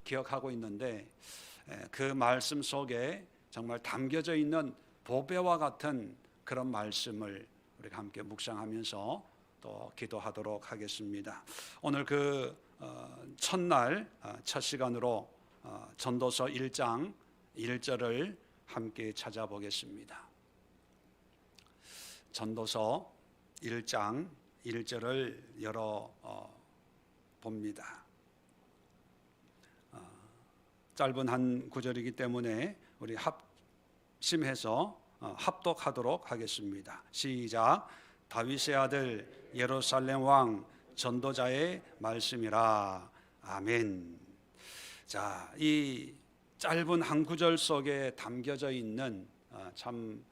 기억하고 있는데 그 말씀 속에 정말 담겨져 있는 보배와 같은 그런 말씀을 우리가 함께 묵상하면서 또 기도하도록 하겠습니다. 오늘 그 첫날 첫 시간으로 전도서 1장 1절을 함께 찾아보겠습니다. 전도서 1장 1절을 열어 봅니다. 짧은 한 구절이기 때문에 우리 합심해서 합독하도록 하겠습니다. 시작. 다윗의 아들 예루살렘 왕 전도자의 말씀이라. 아멘. 자, 이 짧은 한 구절 속에 담겨져 있는 참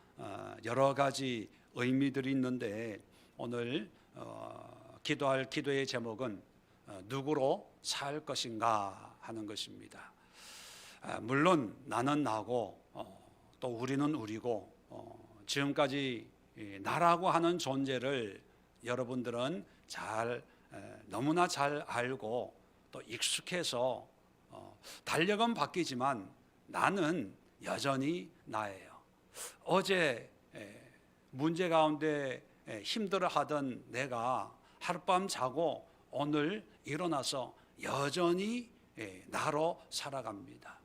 여러 가지 의미들이 있는데 오늘 기도할 기도의 제목은 누구로 살 것인가 하는 것입니다. 물론 나는 나고 또 우리는 우리고 지금까지 나라고 하는 존재를 여러분들은 너무나 잘 알고 또 익숙해서 달력은 바뀌지만 나는 여전히 나예요. 어제 문제 가운데 힘들어하던 내가 하룻밤 자고 오늘 일어나서 여전히 나로 살아갑니다.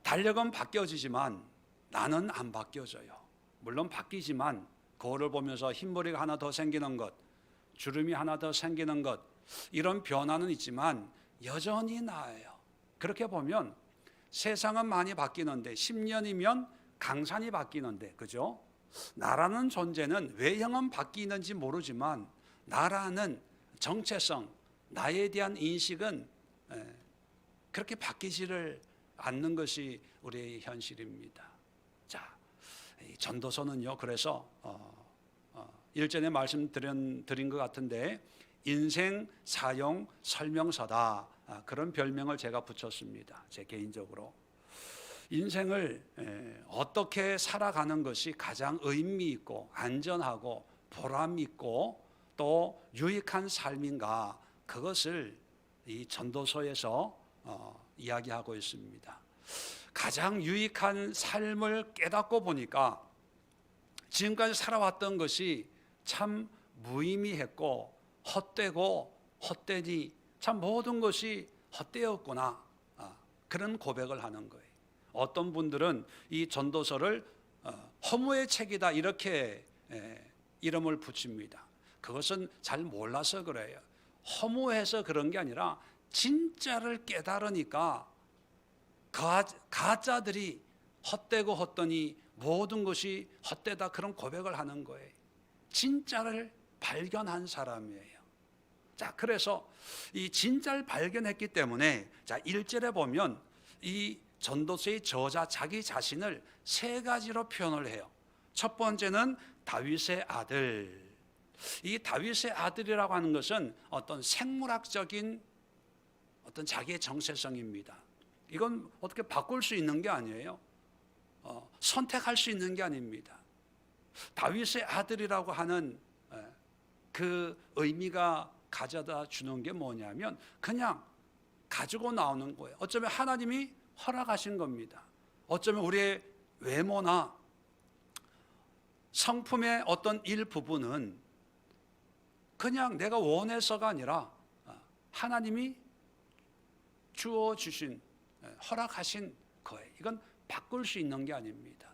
달력은 바뀌어지지만 나는 안 바뀌어져요. 물론 바뀌지만 거울을 보면서 흰머리가 하나 더 생기는 것, 주름이 하나 더 생기는 것, 이런 변화는 있지만 여전히 나예요. 그렇게 보면 세상은 많이 바뀌는데 10년이면 강산이 바뀌는데, 그죠? 나라는 존재는 외형은 바뀌는지 모르지만 나라는 정체성, 나에 대한 인식은 그렇게 바뀌지를 않는 것이 우리의 현실입니다. 자, 이 전도서는요, 그래서 일전에 말씀드린 것 같은데 인생 사용 설명서다, 그런 별명을 제가 붙였습니다. 제 개인적으로 인생을 어떻게 살아가는 것이 가장 의미 있고 안전하고 보람 있고 또 유익한 삶인가, 그것을 이 전도서에서 이야기하고 있습니다. 가장 유익한 삶을 깨닫고 보니까 지금까지 살아왔던 것이 참 무의미했고 헛되고 헛되니 참 모든 것이 헛되었구나, 그런 고백을 하는 거예요. 어떤 분들은 이 전도서를 허무의 책이다 이렇게 이름을 붙입니다. 그것은 잘 몰라서 그래요. 허무해서 그런 게 아니라 진짜를 깨달으니까 가짜들이 헛되고 헛되니 모든 것이 헛되다, 그런 고백을 하는 거예요. 진짜를 발견한 사람이에요. 자, 그래서 이 진짜를 발견했기 때문에 자, 1절에 보면 이 전도서의 저자 자기 자신을 세 가지로 표현을 해요. 첫 번째는 다윗의 아들. 이 다윗의 아들이라고 하는 것은 어떤 생물학적인 어떤 자기의 정체성입니다. 이건 어떻게 바꿀 수 있는 게 아니에요. 선택할 수 있는 게 아닙니다. 다윗의 아들이라고 하는 그 의미가 가져다 주는 게 뭐냐면 그냥 가지고 나오는 거예요. 어쩌면 하나님이 허락하신 겁니다. 어쩌면 우리의 외모나 성품의 어떤 일부분은 그냥 내가 원해서가 아니라 하나님이 주어주신, 허락하신 거예요. 이건 바꿀 수 있는 게 아닙니다.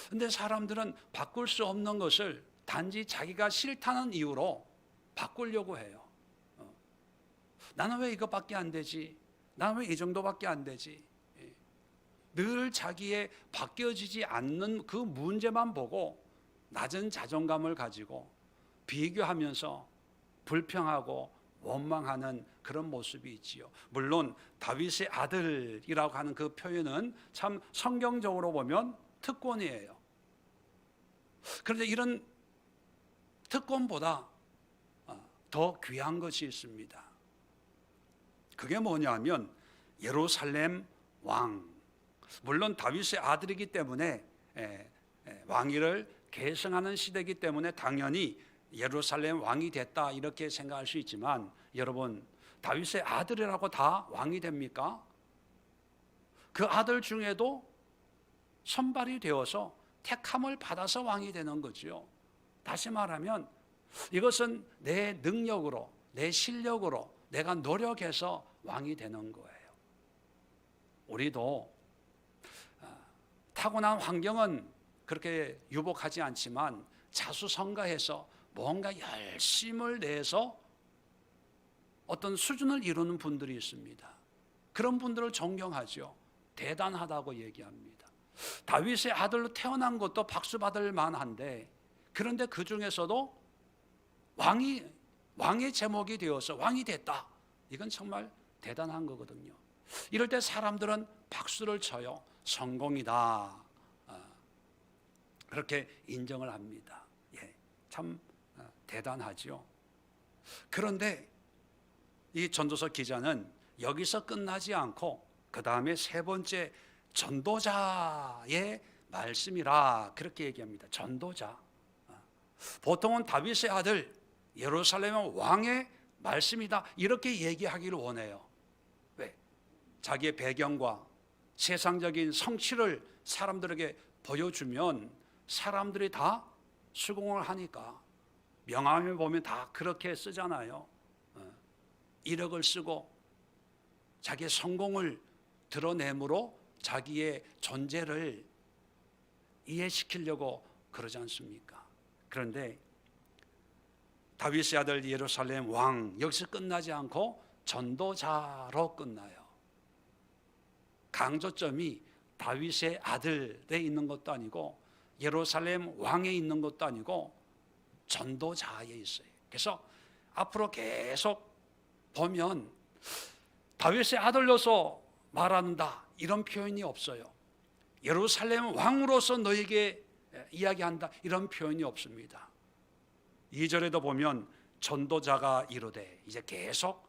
그런데 사람들은 바꿀 수 없는 것을 단지 자기가 싫다는 이유로 바꾸려고 해요. 나는 왜 이것밖에 안 되지? 나는 왜 이 정도밖에 안 되지? 늘 자기의 바뀌어지지 않는 그 문제만 보고 낮은 자존감을 가지고 비교하면서 불평하고 원망하는 그런 모습이 있지요. 물론 다윗의 아들이라고 하는 그 표현은 참 성경적으로 보면 특권이에요. 그런데 이런 특권보다 더 귀한 것이 있습니다. 그게 뭐냐면 예루살렘 왕. 물론 다윗의 아들이기 때문에 왕위를 계승하는 시대이기 때문에 당연히 예루살렘 왕이 됐다 이렇게 생각할 수 있지만, 여러분 다윗의 아들이라고 다 왕이 됩니까? 그 아들 중에도 선발이 되어서 택함을 받아서 왕이 되는 거죠. 다시 말하면 이것은 내 능력으로, 내 실력으로 내가 노력해서 왕이 되는 거예요. 우리도 타고난 환경은 그렇게 유복하지 않지만 자수성가해서 뭔가 열심을 내서 어떤 수준을 이루는 분들이 있습니다. 그런 분들을 존경하죠. 대단하다고 얘기합니다. 다윗의 아들로 태어난 것도 박수 받을 만한데, 그런데 그 중에서도 왕의 제목이 되어서 왕이 됐다. 이건 정말 대단한 거거든요. 이럴 때 사람들은 박수를 쳐요. 성공이다. 그렇게 인정을 합니다. 참 대단하죠. 그런데 이 전도서 기자는 여기서 끝나지 않고 그 다음에 세 번째 전도자의 말씀이라 그렇게 얘기합니다. 전도자. 보통은 다윗의 아들, 예루살렘 왕의 말씀이다 이렇게 얘기하기를 원해요. 왜? 자기의 배경과 세상적인 성취를 사람들에게 보여주면 사람들이 다 수긍을 하니까. 명함에 보면 다 그렇게 쓰잖아요. 1억을 쓰고 자기의 성공을 드러내므로 자기의 존재를 이해시키려고 그러지 않습니까? 그런데 다윗의 아들 예루살렘 왕, 여기서 끝나지 않고 전도자로 끝나요. 강조점이 다윗의 아들에 있는 것도 아니고 예루살렘 왕에 있는 것도 아니고 전도자에 있어요. 그래서 앞으로 계속 보면 다윗의 아들로서 말한다 이런 표현이 없어요. 예루살렘 왕으로서 너에게 이야기한다 이런 표현이 없습니다. 2절에도 보면 전도자가 이르되, 이제 계속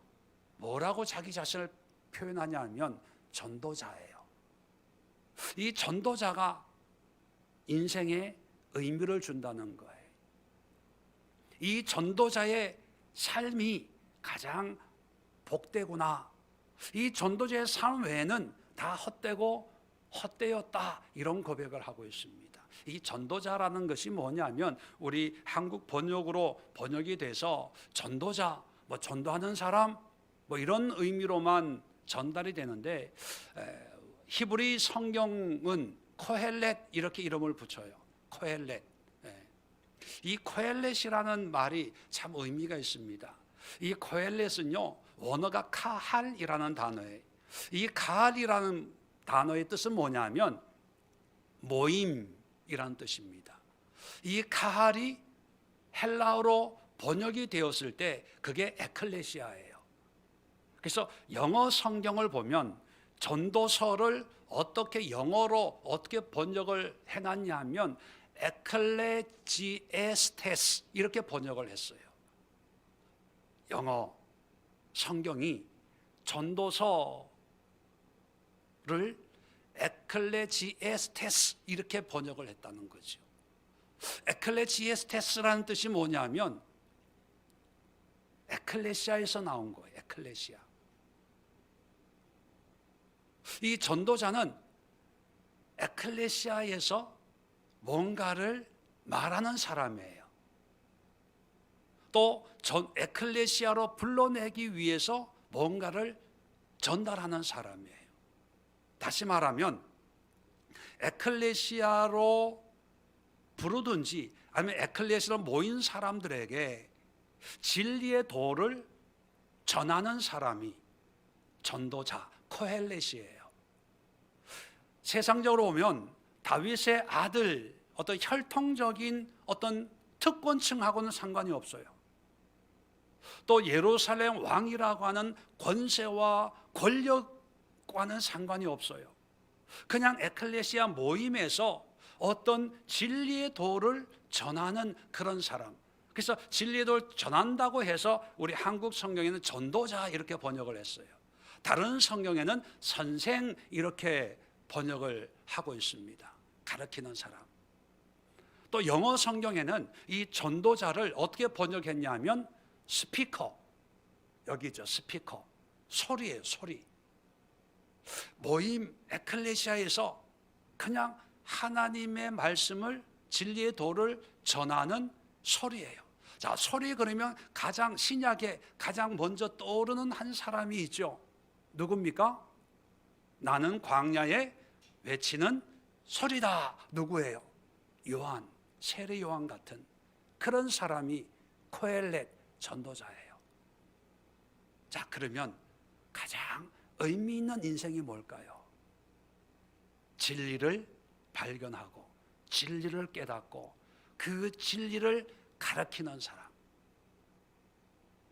뭐라고 자기 자신을 표현하냐 하면 전도자예요. 이 전도자가 인생에 의미를 준다는 거예요. 이 전도자의 삶이 가장 복되구나. 이 전도자의 삶 외에는 다 헛되고 헛되었다 이런 고백을 하고 있습니다. 이 전도자라는 것이 뭐냐면 우리 한국 번역으로 번역이 돼서 전도자, 뭐 전도하는 사람 뭐 이런 의미로만 전달이 되는데, 히브리 성경은 코헬렛 이렇게 이름을 붙여요. 코헬렛. 이 코헬렛이라는 말이 참 의미가 있습니다. 이 코헬렛은요 원어가 카할이라는 단어예요. 이 카할이라는 단어의 뜻은 뭐냐면 모임이라는 뜻입니다. 이 카할이 헬라어로 번역이 되었을 때 그게 에클레시아예요. 그래서 영어 성경을 보면 전도서를 어떻게 영어로 어떻게 번역을 해놨냐면 에클레지에스테스 이렇게 번역을 했어요. 영어 성경이 전도서를 에클레지에스테스 이렇게 번역을 했다는 거죠. 에클레지에스테스라는 뜻이 뭐냐면 에클레시아에서 나온 거예요. 에클레시아. 이 전도자는 에클레시아에서 뭔가를 말하는 사람이에요. 또 에클레시아로 불러내기 위해서 뭔가를 전달하는 사람이에요. 다시 말하면 에클레시아로 부르든지 아니면 에클레시아로 모인 사람들에게 진리의 도를 전하는 사람이 전도자, 코헬렛이에요. 세상적으로 보면 다윗의 아들, 어떤 혈통적인 어떤 특권층하고는 상관이 없어요. 또 예루살렘 왕이라고 하는 권세와 권력과는 상관이 없어요. 그냥 에클레시아 모임에서 어떤 진리의 도를 전하는 그런 사람. 그래서 진리의 도를 전한다고 해서 우리 한국 성경에는 전도자 이렇게 번역을 했어요. 다른 성경에는 선생 이렇게 번역을 하고 있습니다. 가르치는 사람. 또 영어 성경에는 이 전도자를 어떻게 번역했냐면 스피커. 여기죠. 스피커. 소리예요, 소리. 모임 에클레시아에서 그냥 하나님의 말씀을, 진리의 도를 전하는 소리예요. 자, 소리 그러면 가장 신약에 가장 먼저 떠오르는 한 사람이 있죠. 누굽니까? 나는 광야에 외치는 소리다. 누구예요? 요한, 세례 요한 같은 그런 사람이 코엘렛 전도자예요. 자, 그러면 가장 의미 있는 인생이 뭘까요? 진리를 발견하고 진리를 깨닫고 그 진리를 가르치는 사람.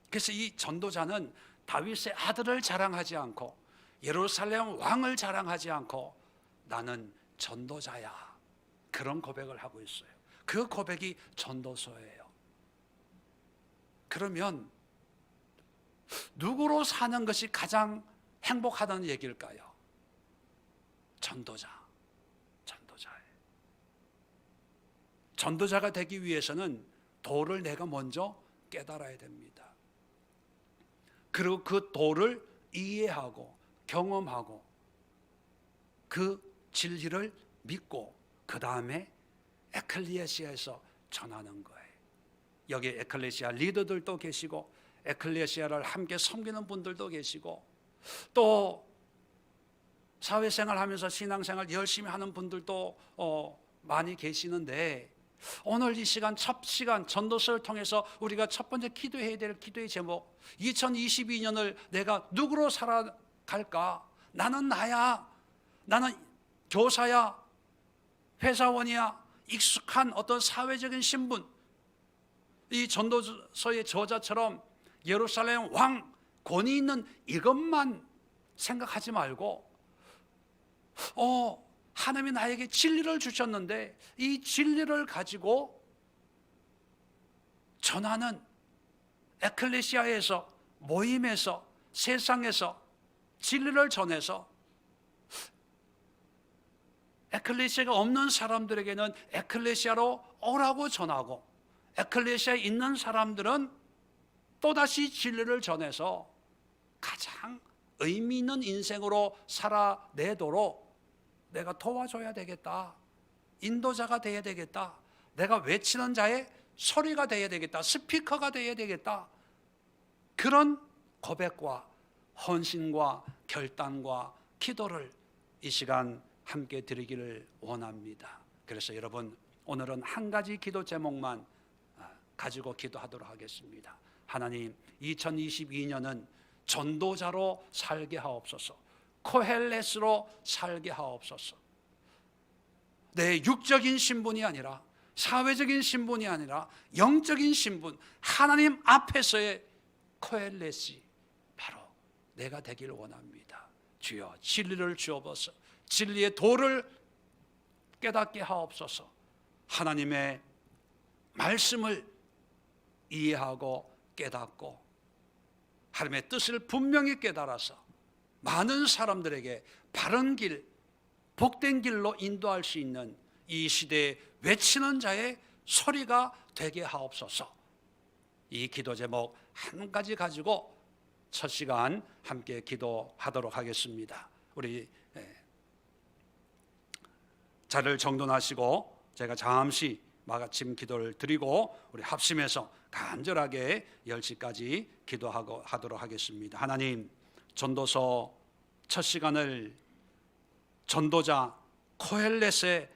그래서 이 전도자는 다윗의 아들을 자랑하지 않고 예루살렘 왕을 자랑하지 않고 나는 전도자야, 그런 고백을 하고 있어요. 그 고백이 전도서예요. 그러면 누구로 사는 것이 가장 행복하다는 얘기일까요? 전도자예요. 전도자가 되기 위해서는 도를 내가 먼저 깨달아야 됩니다. 그리고 그 도를 이해하고 경험하고 그 진리를 믿고 그 다음에 에클레시아에서 전하는 거예요. 여기 에클레시아 리더들도 계시고 에클레시아를 함께 섬기는 분들도 계시고 또 사회생활 하면서 신앙생활 열심히 하는 분들도 많이 계시는데, 오늘 이 시간 첫 시간 전도서를 통해서 우리가 첫 번째 기도해야 될 기도의 제목, 2022년을 내가 누구로 살아갈까? 나는 나야. 나는 교사야, 회사원이야, 익숙한 어떤 사회적인 신분. 이 전도서의 저자처럼 예루살렘 왕, 권위 있는 이것만 생각하지 말고 하나님이 나에게 진리를 주셨는데 이 진리를 가지고 전하는 에클레시아에서, 모임에서, 세상에서 진리를 전해서 에클레시아가 없는 사람들에게는 에클레시아로 오라고 전하고, 에클레시아에 있는 사람들은 또다시 진리를 전해서 가장 의미 있는 인생으로 살아내도록 내가 도와줘야 되겠다. 인도자가 돼야 되겠다. 내가 외치는 자의 소리가 돼야 되겠다. 스피커가 돼야 되겠다. 그런 고백과 헌신과 결단과 기도를 이 시간 함께 드리기를 원합니다. 그래서 여러분, 오늘은 한 가지 기도 제목만 가지고 기도하도록 하겠습니다. 하나님, 2022년은 전도자로 살게 하옵소서. 코헬렛으로 살게 하옵소서. 내 육적인 신분이 아니라, 사회적인 신분이 아니라 영적인 신분, 하나님 앞에서의 코헬렛이 바로 내가 되기를 원합니다. 주여, 진리를 주옵소서. 진리의 도를 깨닫게 하옵소서. 하나님의 말씀을 이해하고 깨닫고 하나님의 뜻을 분명히 깨달아서 많은 사람들에게 바른 길, 복된 길로 인도할 수 있는 이 시대에 외치는 자의 소리가 되게 하옵소서. 이 기도 제목 한 가지 가지고 첫 시간 함께 기도하도록 하겠습니다. 우리 자리를 정돈하시고 제가 잠시 마침 기도를 드리고 우리 합심해서 간절하게 10시까지 기도하도록 하겠습니다. 하나님, 전도서 첫 시간을 전도자 코헬렛의